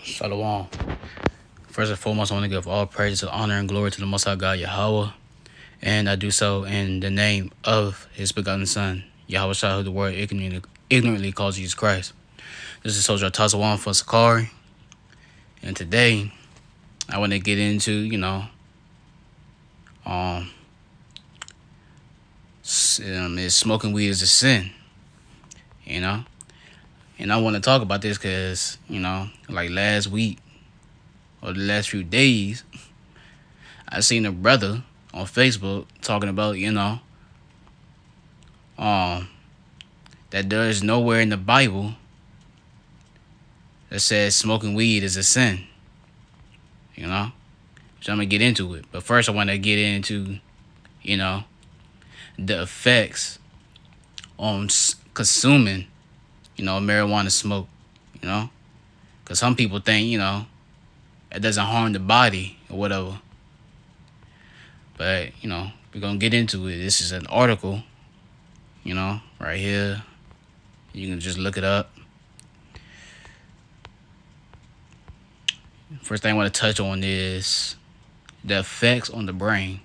Shalom. First and foremost, I want to give all praise, honor, and glory to the Most High God, Yahweh. And I do so in the name of His begotten Son, Yahweh Shah, who the world ignorantly calls Jesus Christ. This is Soldier Tazawan for Sakari. And today, I want to get into, is smoking weed is a sin, And I want to talk about this because, like last week or the last few days, I seen a brother on Facebook talking about, that there is nowhere in the Bible that says smoking weed is a sin. So I'm gonna get into it. But first I want to get into, the effects on consuming, marijuana smoke, Because some people think, it doesn't harm the body or whatever. But, we're going to get into it. This is an article, right here. You can just look it up. First thing I want to touch on is the effects on the brain.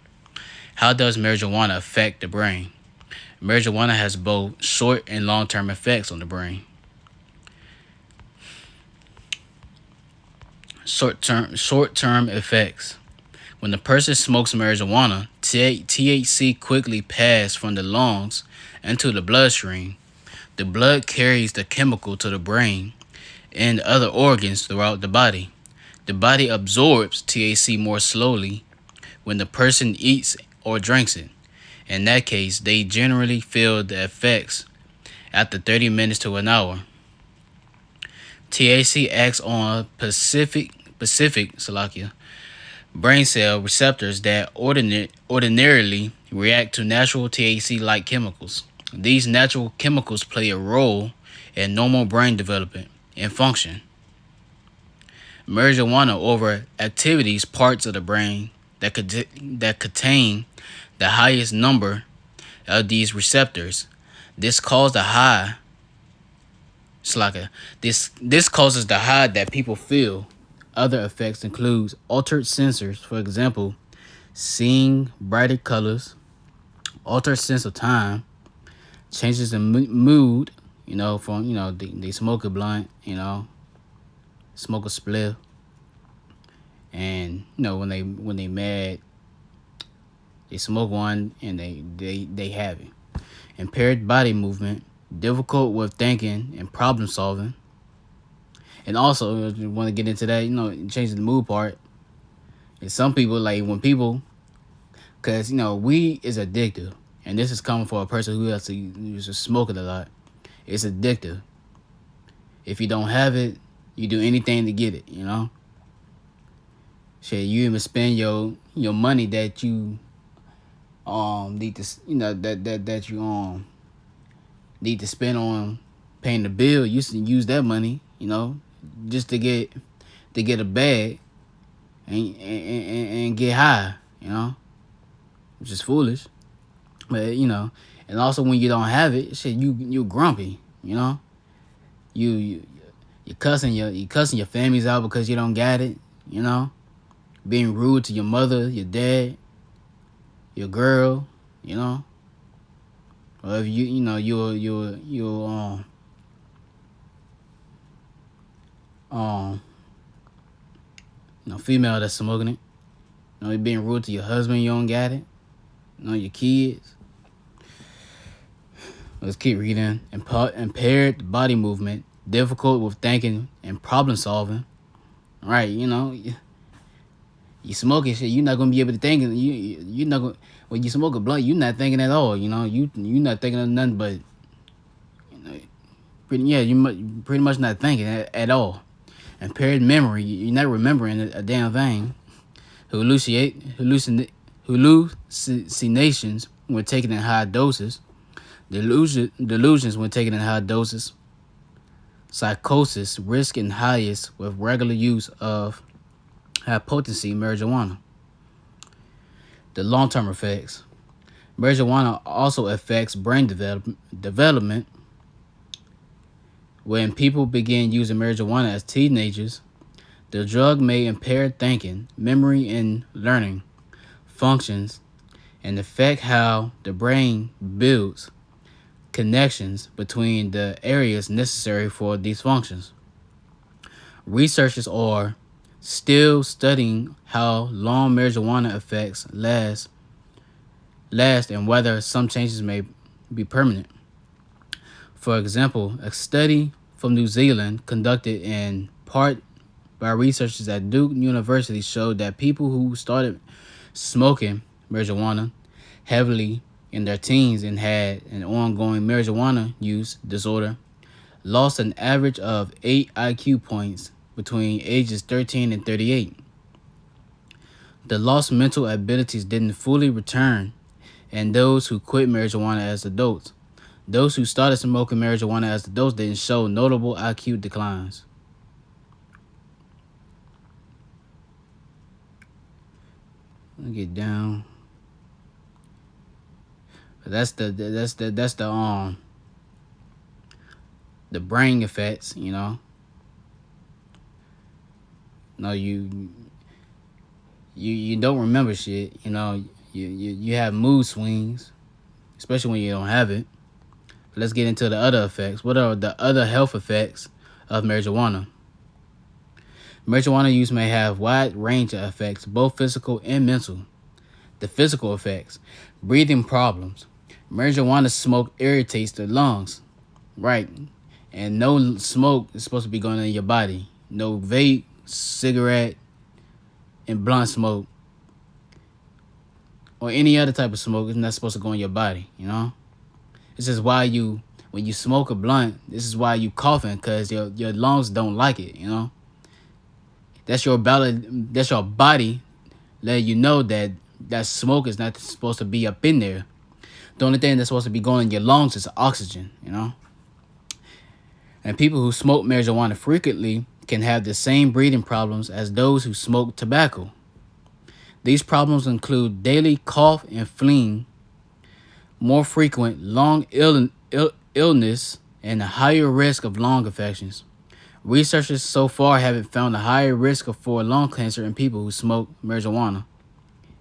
How does marijuana affect the brain? Marijuana has both short and long-term effects on the brain. Short-term effects. When the person smokes marijuana, THC quickly passes from the lungs into the bloodstream. The blood carries the chemical to the brain and other organs throughout the body. The body absorbs THC more slowly when the person eats or drinks it. In that case, they generally feel the effects after 30 minutes to an hour. THC acts on specific brain cell receptors that ordinarily react to natural THC-like chemicals. These natural chemicals play a role in normal brain development and function. Marijuana over activities parts of the brain that contain the highest number of these receptors. This causes the high. This causes the high that people feel. Other effects include altered sensors, for example, seeing brighter colors, altered sense of time, changes in mood, from, they smoke a blunt, smoke a spliff, and, when they mad, they smoke one and they have it. Impaired body movement, difficult with thinking and problem solving. And also, I want to get into that, changing the mood part. And some people, because, weed is addictive. And this is coming for a person who has to use to smoke it a lot. It's addictive. If you don't have it, you do anything to get it, Shit, you even spend your money that you need to, that you need to spend on paying the bill. You should use that money, just to get a bag and get high, which is foolish. But and also when you don't have it, shit, you grumpy, you cussing your families out because you don't got it, being rude to your mother, your dad, your girl, or if female that's smoking it. You're being rude to your husband, you don't got it. Your kids. Let's keep reading. Impaired body movement, difficult with thinking and problem solving. Right, you smoking shit, you're not gonna be able to think. You're not gonna, when you smoke a blunt, you're not thinking at all. You're not thinking of nothing but, you pretty much not thinking at all. Impaired memory, you're not remembering a damn thing. Hallucinations when taken in high doses. Delusions when taken in high doses. Psychosis, risk and highest with regular use of high-potency marijuana. The long-term effects. Marijuana also affects brain development. When people begin using marijuana as teenagers, The drug may impair thinking, memory, and learning functions and affect how the brain builds connections between the areas necessary for these functions. Researchers are still studying how long marijuana effects last and whether some changes may be permanent. For example, a study from New Zealand conducted in part by researchers at Duke University showed that people who started smoking marijuana heavily in their teens and had an ongoing marijuana use disorder lost an average of 8 IQ points between ages 13 and 38. The lost mental abilities didn't fully return in those who quit marijuana as adults. Those who started smoking marijuana as adults didn't show notable IQ declines. Let me get down. That's the brain effects, you know. No, you don't remember shit, you know. You have mood swings, especially when you don't have it. But let's get into the other effects. What are the other health effects of marijuana? Marijuana use may have wide range of effects, both physical and mental. The physical effects: breathing problems. Marijuana smoke irritates the lungs, right? And no smoke is supposed to be going in your body. No vape, cigarette, and blunt smoke, or any other type of smoke is not supposed to go in your body, you know? This is why when you smoke a blunt, this is why you coughing, because your lungs don't like it, you know? That's your body letting you know that that smoke is not supposed to be up in there. The only thing that's supposed to be going in your lungs is oxygen, you know? And people who smoke marijuana frequently can have the same breathing problems as those who smoke tobacco. These problems include daily cough and phlegm, more frequent lung illness, and a higher risk of lung infections. Researchers so far haven't found a higher risk for lung cancer in people who smoke marijuana.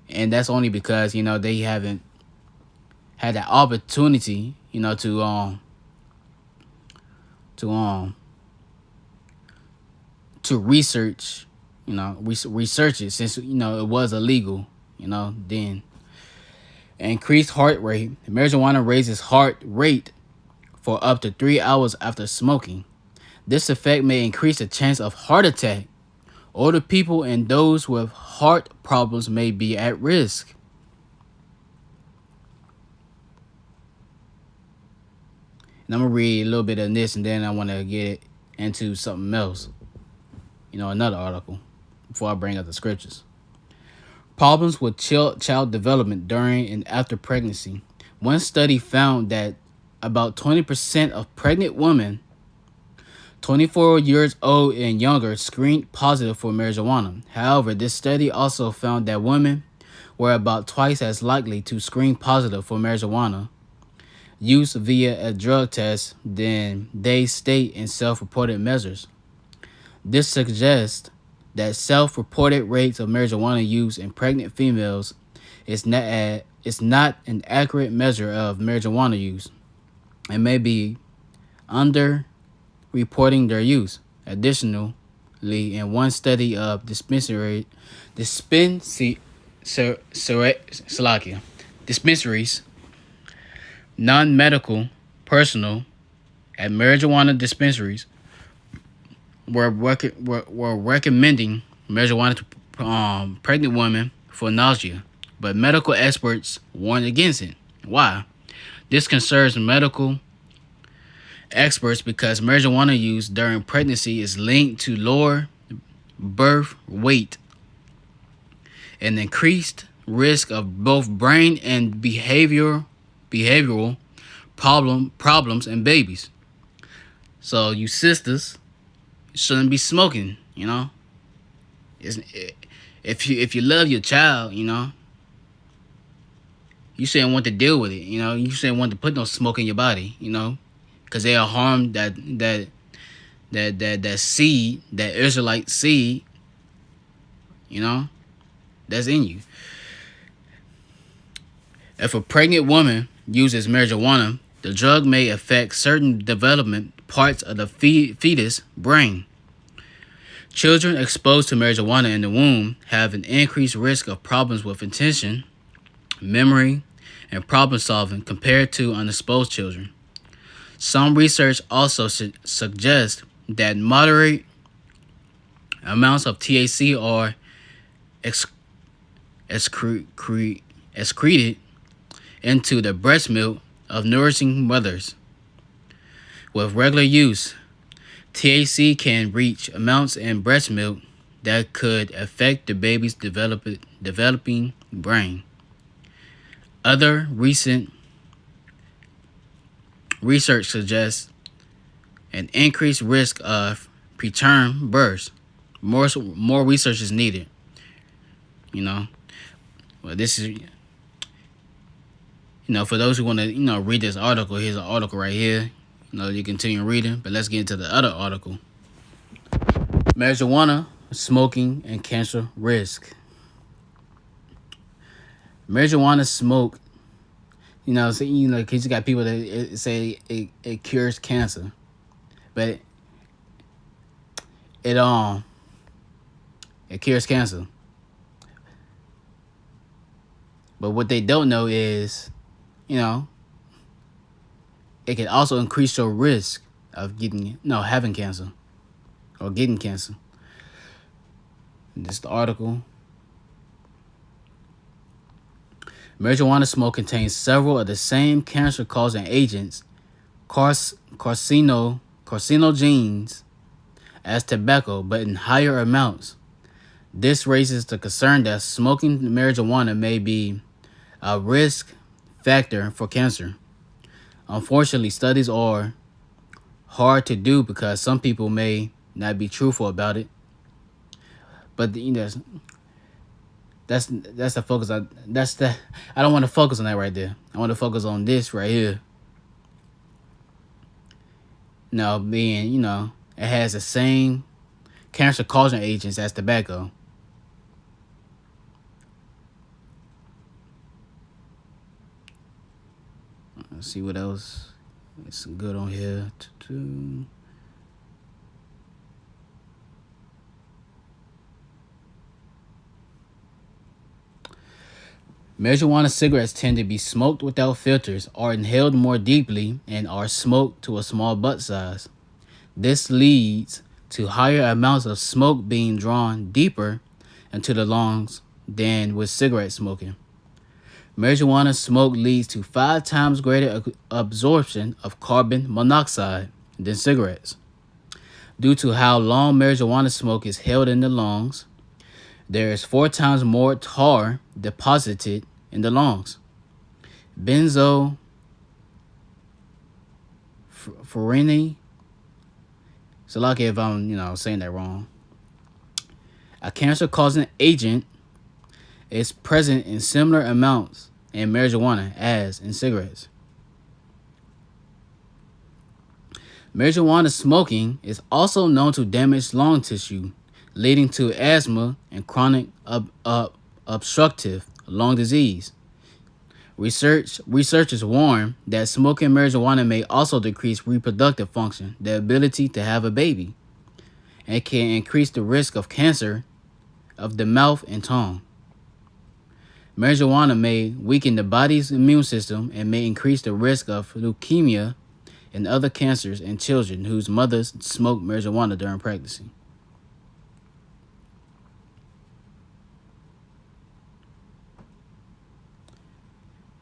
And that's only because, you know, they haven't had that opportunity, you know, to research, you know, research it, since, you know, it was illegal, you know, then. Increased heart rate. Marijuana raises heart rate for up to 3 hours after smoking. This effect may increase the chance of heart attack. Older people and those with heart problems may be at risk. And I'm going to read a little bit of this, and then I want to get into something else. You know, another article, before I bring up the scriptures. Problems with child development during and after pregnancy. One study found that about 20% of pregnant women 24 years old and younger screened positive for marijuana. However, this study also found that women were about twice as likely to screen positive for marijuana use via a drug test than they state in self-reported measures. This suggests that self-reported rates of marijuana use in pregnant females is not an accurate measure of marijuana use and may be under-reporting their use. Additionally, in one study of dispensaries, non-medical personnel at marijuana dispensaries were recommending marijuana to pregnant women for nausea, but medical experts warned against it. Why? This concerns medical experts because marijuana use during pregnancy is linked to lower birth weight and increased risk of both brain and behavioral problems in babies. So you sisters shouldn't be smoking, you know. If you love your child, you know, you shouldn't want to deal with it, you know. You shouldn't want to put no smoke in your body, you know, because they'll harm that seed, that Israelite seed, You know, that's in you. If a pregnant woman uses marijuana, the drug may affect certain development parts of the fetus brain. Children exposed to marijuana in the womb have an increased risk of problems with attention, memory, and problem solving compared to unexposed children. Some research also suggests that moderate amounts of THC are ex- excreted into the breast milk of nourishing mothers. With regular use, THC can reach amounts in breast milk that could affect the baby's developing brain. Other recent research suggests an increased risk of preterm births. More research is needed. You know, well, this is for those who want to read this article. Here's an article right here. You continue reading, but let's get into the other article. Marijuana, smoking, and cancer risk. Marijuana smoke, because you got people that say it cures cancer, but it cures cancer. But what they don't know is, it can also increase your risk of having cancer or getting cancer. This is the article. Marijuana smoke contains several of the same cancer-causing agents, carcinogens, as tobacco, but in higher amounts. This raises the concern that smoking marijuana may be a risk factor for cancer. Unfortunately, studies are hard to do because some people may not be truthful about it. But that's the focus. I don't want to focus on that right there. I want to focus on this right here. Being it has the same cancer-causing agents as tobacco. Let's see what else is good on here. Marijuana cigarettes tend to be smoked without filters, are inhaled more deeply, and are smoked to a small butt size. This leads to higher amounts of smoke being drawn deeper into the lungs than with cigarette smoking. Marijuana smoke leads to 5 times greater absorption of carbon monoxide than cigarettes. Due to how long marijuana smoke is held in the lungs, there is 4 times more tar deposited in the lungs. Benzopyrene, so lucky if I'm saying that wrong. A cancer-causing agent is present in similar amounts in marijuana as in cigarettes. Marijuana smoking is also known to damage lung tissue, leading to asthma and chronic obstructive lung disease. Researchers warn that smoking marijuana may also decrease reproductive function, the ability to have a baby, and can increase the risk of cancer of the mouth and tongue. Marijuana may weaken the body's immune system and may increase the risk of leukemia and other cancers in children whose mothers smoke marijuana during pregnancy.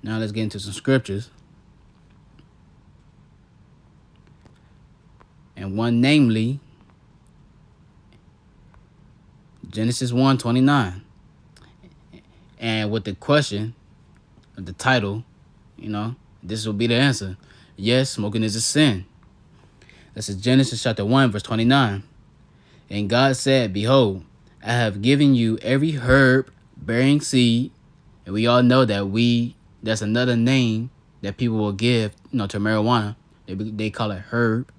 Now let's get into some scriptures. And one namely, Genesis 1:29. And with the question of the title, this will be the answer. Yes, smoking is a sin. This is Genesis chapter 1, verse 29. And God said, Behold, I have given you every herb bearing seed. And we all know that's another name that people will give, to marijuana. They call it herb,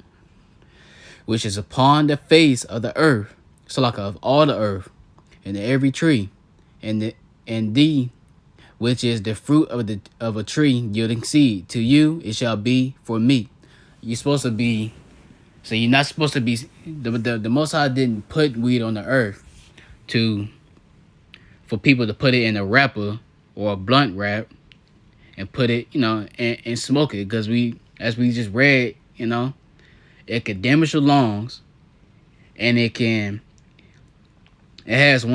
which is upon the face of the earth. So like of all the earth. and every tree, and the which is the fruit of a tree yielding seed. To you it shall be for meat. You're supposed to be. So you're not supposed to be. The Most High didn't put weed on the earth to for people to put it in a wrapper or a blunt wrap and put it, and smoke it, because as we just read, it could damage your lungs, and it has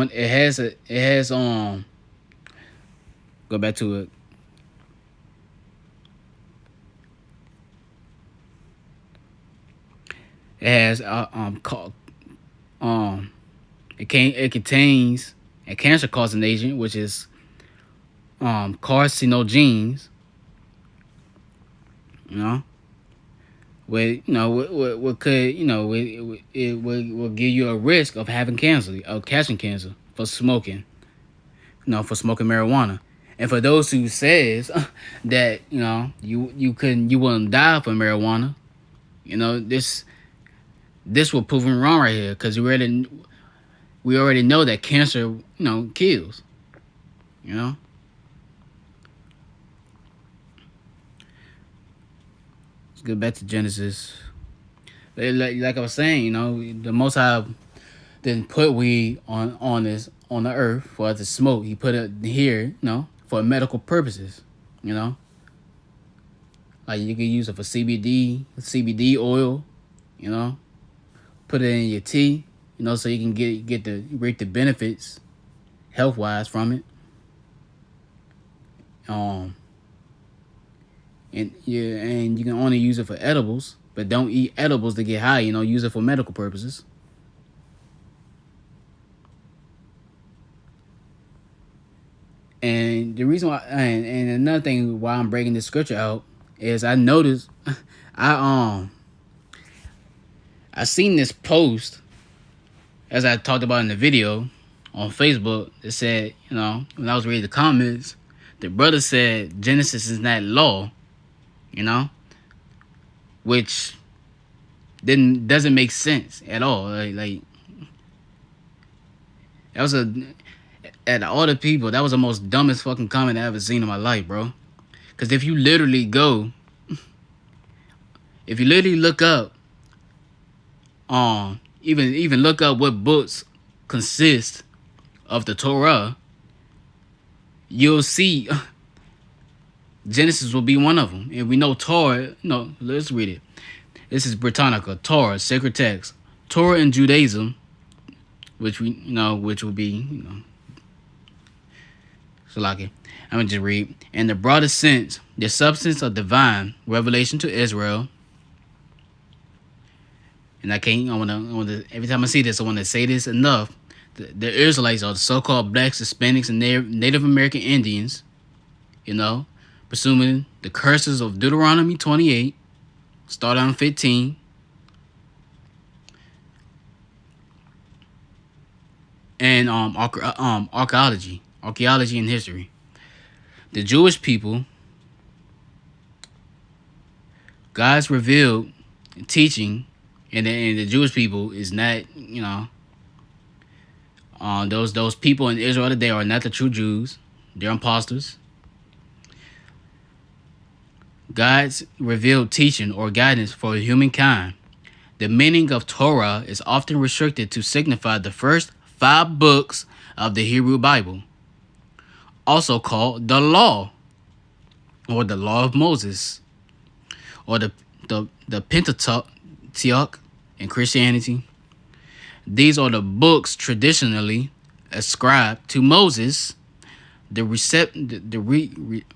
go back to it. It has it contains a cancer causing agent, which is carcinogens. What could it will give you a risk of having cancer, of catching cancer for smoking. For smoking marijuana. And for those who says that you wouldn't die from marijuana, this will prove them wrong right here, because we already know that cancer kills. Let's get back to Genesis. Like I was saying, the Most High didn't put weed on the earth for us to smoke. He put it here, for medical purposes. Like you can use it for CBD oil, put it in your tea, so you can reap the benefits health wise from it. And you can only use it for edibles, but don't eat edibles to get high. Use it for medical purposes. And the reason why, and another thing why I'm breaking this scripture out is I noticed, I seen this post, as I talked about in the video on Facebook. It said, when I was reading the comments, the brother said Genesis is not law, which doesn't make sense at all. Like that was at all the people, that was the most dumbest fucking comment I ever seen in my life, bro. Because if you literally look up, even look up what books consist of the Torah, you'll see Genesis will be one of them. And we know Torah. No, let's read it. This is Britannica, Torah, sacred text. Torah in Judaism, which would be, Salaki. I'm going to just read. In the broadest sense, the substance of divine revelation to Israel. And I want to, every time I see this, I want to say this enough. The Israelites are the so-called blacks, Hispanics, and Native American Indians, presuming the curses of Deuteronomy 28, start on 15. And archaeology and history. The Jewish people, God's revealed teaching, and the Jewish people is not, those people in Israel today are not the true Jews. They're imposters. God's revealed teaching or guidance for humankind. The meaning of Torah is often restricted to signify the first 5 books of the Hebrew Bible, also called the Law, or the Law of Moses, or the Pentateuch in Christianity. These are the books traditionally ascribed to Moses, the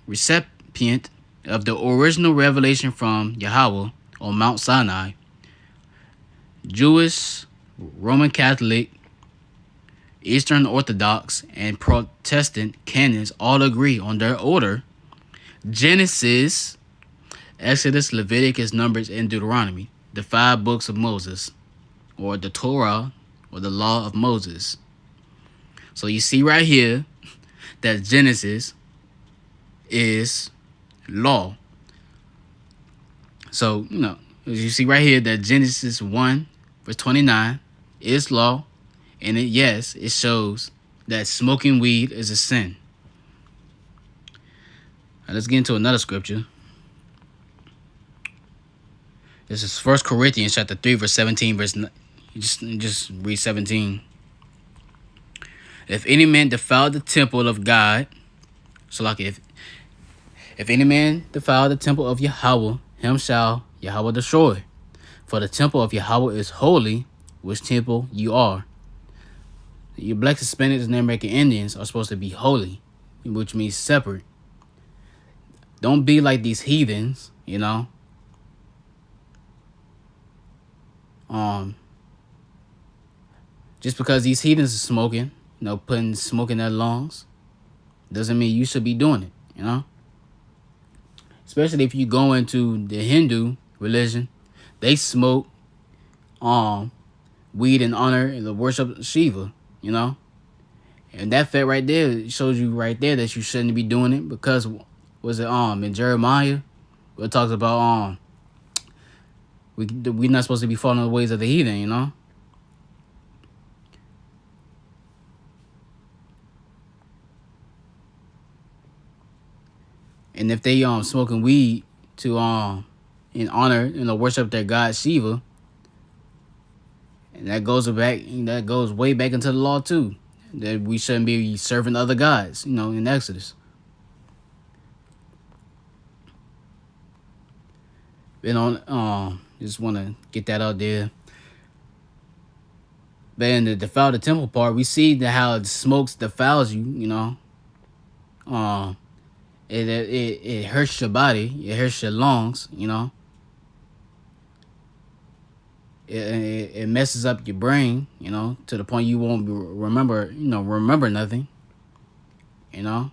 recipient of the original revelation from Yahweh on Mount Sinai. Jewish, Roman Catholic, Eastern Orthodox, and Protestant canons all agree on their order: Genesis, Exodus, Leviticus, Numbers, and Deuteronomy, the 5 books of Moses, or the Torah, or the Law of Moses. So you see right here that Genesis is law. So, you see right here that Genesis 1, verse 29 is law. And it shows that smoking weed is a sin. Now let's get into another scripture. This is 1 Corinthians chapter 3, verse 17, verse just read 17. If any man defile the temple of God, so like if any man defile the temple of Yahweh, him shall Yahweh destroy. For the temple of Yahweh is holy, which temple you are. Your Black, Hispanics, and American Indians are supposed to be holy, which means separate. Don't be like these heathens, you know. Just because these heathens are smoking, putting smoke in their lungs, doesn't mean you should be doing it, you know. Especially if you go into the Hindu religion, they smoke weed in honor of the worship of Shiva, you know. And that fact right there shows you right there that you shouldn't be doing it, because was it in Jeremiah where it talks about we're not supposed to be following the ways of the heathen, you know. And if they smoking weed to in honor worship their god Shiva, and that goes way back into the law too, that we shouldn't be serving other gods, in Exodus. Just want to get that out there. But in the defile the temple part, we see how the smokes defiles you, It hurts your body. It hurts your lungs. It messes up your brain. To the point you won't remember nothing.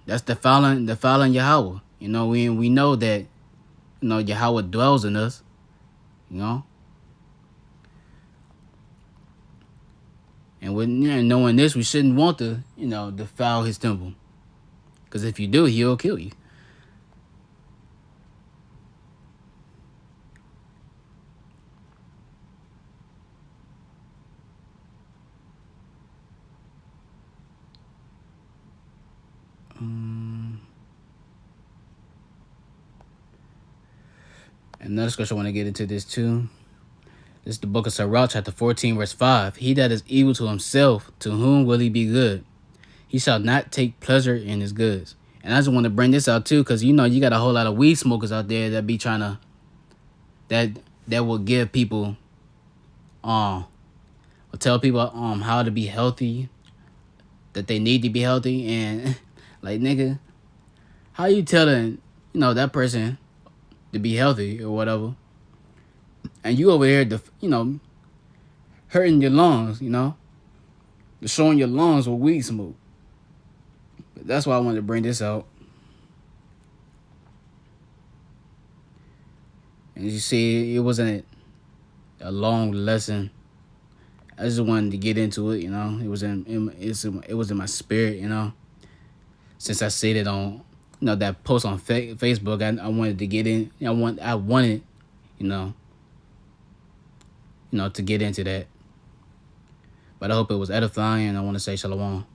That's defiling Yahweh. We know that Yahweh dwells in us. And with knowing this, we shouldn't want to defile His temple, because if you do, He'll kill you. Another scripture I want to get into this too. This is the book of Sirach, chapter 14, verse 5. He that is evil to himself, to whom will he be good? He shall not take pleasure in his goods. And I just want to bring this out too, because you got a whole lot of weed smokers out there that be trying to, that will give people, will tell people how to be healthy, that they need to be healthy, and like, nigga, how you telling that person to be healthy or whatever, and you over here hurting your lungs, destroying your lungs with weed smoke. But that's why I wanted to bring this out. And you see, it wasn't a long lesson. I just wanted to get into it, It was in my spirit, Since I said it on that post on Facebook, I wanted to get in. I wanted, to get into that. But I hope it was edifying. I want to say shalom.